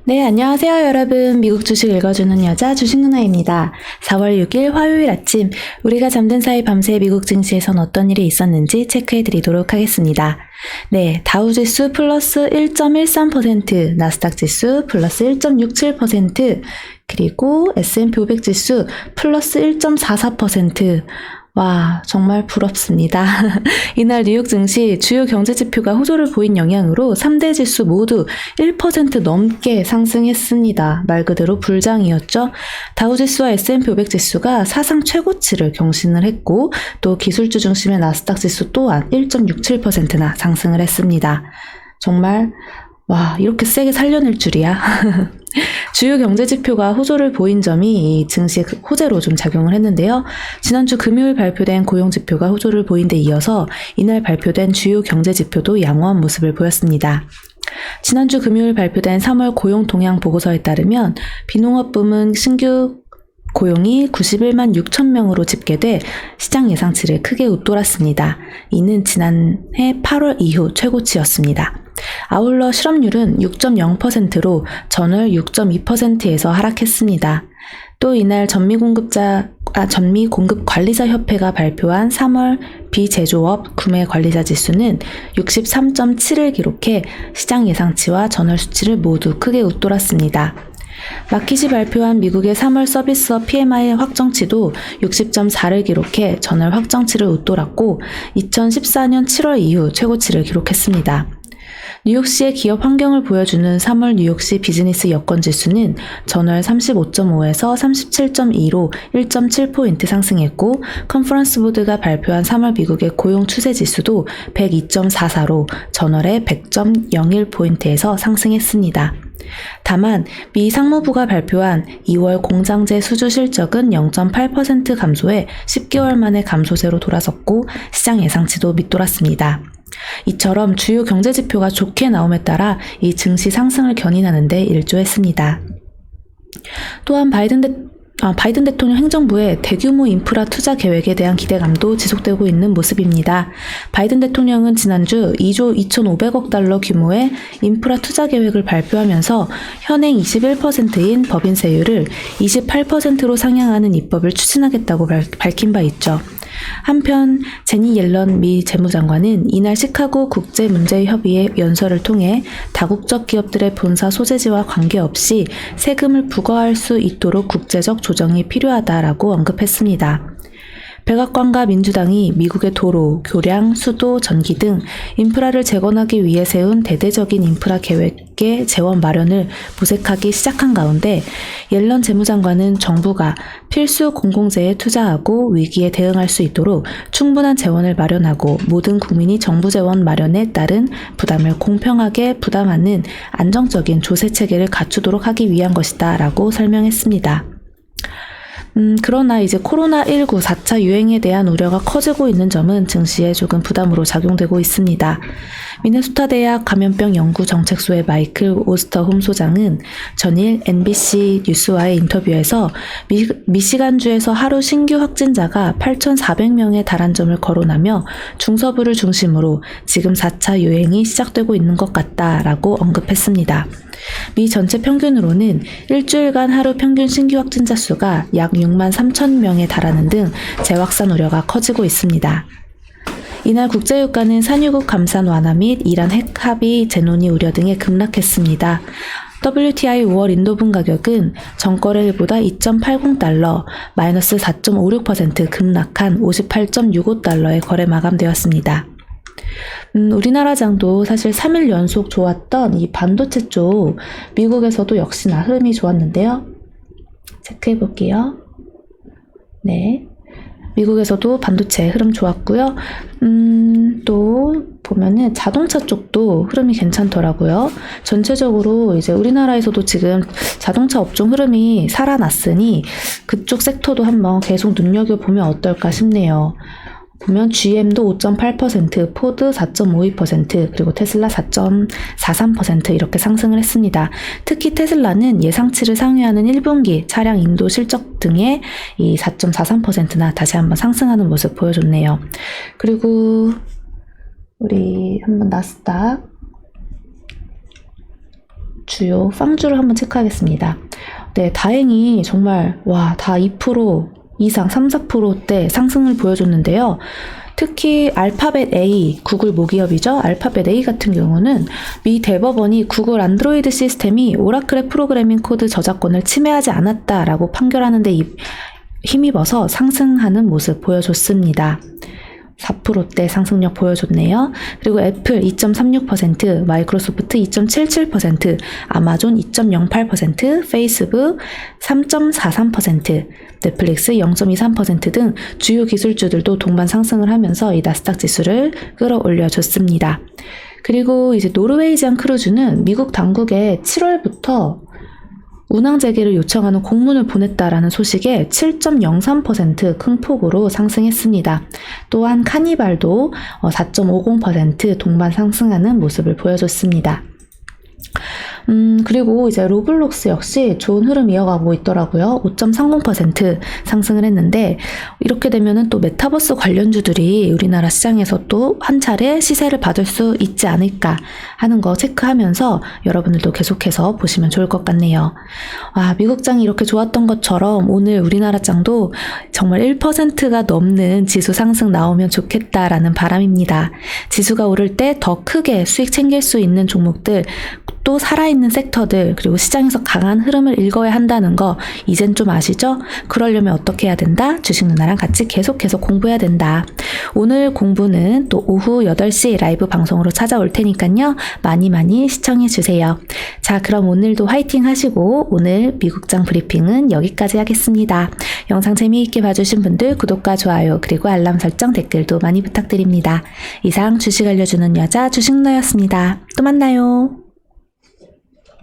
네, 안녕하세요, 여러분. 미국 주식 읽어주는 여자 주식 누나입니다. 4월 6일 화요일 아침, 우리가 잠든 사이 밤새 미국 증시에선 어떤 일이 있었는지 체크해 드리도록 하겠습니다. 네, 다우지수 플러스 1.13%, 나스닥 지수 플러스 1.67%, 그리고 S&P 500 지수 플러스 1.44%. 와, 정말 부럽습니다. 이날 뉴욕 증시 주요 경제 지표가 호조를 보인 영향으로 3대 지수 모두 1% 넘게 상승했습니다. 말 그대로 불장이었죠. 다우지수와 S&P 500 지수가 사상 최고치를 경신을 했고, 또 기술주 중심의 나스닥 지수 또한 1.67%나 상승을 했습니다. 정말 와, 이렇게 세게 살려낼 줄이야. 주요 경제 지표가 호조를 보인 점이 이 증시 호재로 좀 작용을 했는데요. 지난주 금요일 발표된 고용 지표가 호조를 보인 데 이어서 이날 발표된 주요 경제 지표도 양호한 모습을 보였습니다. 지난주 금요일 발표된 3월 고용 동향 보고서에 따르면 비농업 부문 신규 고용이 91만 6천 명으로 집계돼 시장 예상치를 크게 웃돌았습니다. 이는 지난해 8월 이후 최고치였습니다. 아울러 실업률은 6.0%로 전월 6.2%에서 하락했습니다. 또 이날 전미공급관리자협회가 발표한 3월 비제조업 구매관리자 지수는 63.7을 기록해 시장 예상치와 전월 수치를 모두 크게 웃돌았습니다. 마킷이 발표한 미국의 3월 서비스업 PMI 확정치도 60.4를 기록해 전월 확정치를 웃돌았고 2014년 7월 이후 최고치를 기록했습니다. 뉴욕시의 기업 환경을 보여주는 3월 뉴욕시 비즈니스 여건 지수는 전월 35.5에서 37.2로 1.7포인트 상승했고, 컨퍼런스 보드가 발표한 3월 미국의 고용 추세 지수도 102.44로 전월에 100.01포인트에서 상승했습니다. 다만 미 상무부가 발표한 2월 공장재 수주 실적은 0.8% 감소해 10개월 만에 감소세로 돌아섰고 시장 예상치도 밑돌았습니다. 이처럼 주요 경제 지표가 좋게 나옴에 따라 이 증시 상승을 견인하는 데 일조했습니다. 또한 바이든 대통령 행정부의 대규모 인프라 투자 계획에 대한 기대감도 지속되고 있는 모습입니다. 바이든 대통령은 지난주 2조 2,500억 달러 규모의 인프라 투자 계획을 발표하면서 현행 21%인 법인세율을 28%로 상향하는 입법을 추진하겠다고 밝힌 바 있죠. 한편 제니 옐런 미 재무장관은 이날 시카고 국제문제협의회 연설을 통해 다국적 기업들의 본사 소재지와 관계없이 세금을 부과할 수 있도록 국제적 조정이 필요하다라고 언급했습니다. 백악관과 민주당이 미국의 도로, 교량, 수도, 전기 등 인프라를 재건하기 위해 세운 대대적인 인프라 계획의 재원 마련을 모색하기 시작한 가운데 옐런 재무장관은 정부가 필수 공공재에 투자하고 위기에 대응할 수 있도록 충분한 재원을 마련하고 모든 국민이 정부 재원 마련에 따른 부담을 공평하게 부담하는 안정적인 조세 체계를 갖추도록 하기 위한 것이다 라고 설명했습니다. 그러나 이제 코로나19 4차 유행에 대한 우려가 커지고 있는 점은 증시에 조금 부담으로 작용되고 있습니다. 미네소타 대학 감염병 연구 정책소의 마이클 오스터홈 소장은 전일 NBC 뉴스와의 인터뷰에서 미시간주에서 하루 신규 확진자가 8,400명에 달한 점을 거론하며 중서부를 중심으로 지금 4차 유행이 시작되고 있는 것 같다라고 언급했습니다. 미 전체 평균으로는 일주일간 하루 평균 신규 확진자 수가 약 6만 3천 명에 달하는 등 재확산 우려가 커지고 있습니다. 이날 국제유가는 산유국 감산 완화 및 이란 핵 합의 재논의 우려 등에 급락했습니다. WTI 5월 인도분 가격은 전거래일보다 2.80달러, 마이너스 4.56% 급락한 58.65달러에 거래 마감되었습니다. 우리나라장도 사실 3일 연속 좋았던 이 반도체 쪽 미국에서도 역시나 흐름이 좋았는데요. 체크해 볼게요. 네, 미국에서도 반도체 흐름 좋았고요. 또 보면은 자동차 쪽도 흐름이 괜찮더라고요. 전체적으로 이제 우리나라에서도 지금 자동차 업종 흐름이 살아났으니 그쪽 섹터도 한번 계속 눈여겨보면 어떨까 싶네요. 보면 GM도 5.8%, 포드 4.52%, 그리고 테슬라 4.43% 이렇게 상승을 했습니다. 특히 테슬라는 예상치를 상회하는 1분기 차량 인도 실적 등의 이 4.43%나 다시 한번 상승하는 모습 보여줬네요. 그리고 우리 한번 나스닥 주요 빵주를 한번 체크하겠습니다. 네, 다행히 정말 다 2% 이상 3, 4%대 상승을 보여줬는데요. 특히 알파벳 A, 구글 모기업이죠. 알파벳 A 같은 경우는 미 대법원이 구글 안드로이드 시스템이 오라클의 프로그래밍 코드 저작권을 침해하지 않았다라고 판결하는 데 힘입어서 상승하는 모습 보여줬습니다. 4%대 상승력 보여줬네요. 그리고 애플 2.36%, 마이크로소프트 2.77%, 아마존 2.08%, 페이스북 3.43%, 넷플릭스 0.23% 등 주요 기술주들도 동반 상승을 하면서 이 나스닥 지수를 끌어올려줬습니다. 그리고 이제 노르웨이지안 크루즈는 미국 당국에 7월부터 운항 재개를 요청하는 공문을 보냈다라는 소식에 7.03% 큰 폭으로 상승했습니다. 또한 카니발도 4.50% 동반 상승하는 모습을 보여줬습니다. 그리고 이제 로블록스 역시 좋은 흐름 이어가고 있더라고요. 5.30% 상승을 했는데 이렇게 되면은 또 메타버스 관련주들이 우리나라 시장에서 또 한 차례 시세를 받을 수 있지 않을까 하는 거 체크하면서 여러분들도 계속해서 보시면 좋을 것 같네요. 미국장이 이렇게 좋았던 것처럼 오늘 우리나라 장도 정말 1%가 넘는 지수 상승 나오면 좋겠다라는 바람입니다. 지수가 오를 때 더 크게 수익 챙길 수 있는 종목들, 또 살아있는 섹터들, 그리고 시장에서 강한 흐름을 읽어야 한다는 거 이젠 좀 아시죠? 그러려면 어떻게 해야 된다? 주식 누나랑 같이 계속해서 공부해야 된다. 오늘 공부는 또 오후 8시 라이브 방송으로 찾아올 테니까요. 많이 시청해주세요. 자, 그럼 오늘도 화이팅 하시고 오늘 미국장 브리핑은 여기까지 하겠습니다. 영상 재미있게 봐주신 분들 구독과 좋아요 그리고 알람 설정 댓글도 많이 부탁드립니다. 이상 주식 알려주는 여자 주식누나였습니다. 또 만나요.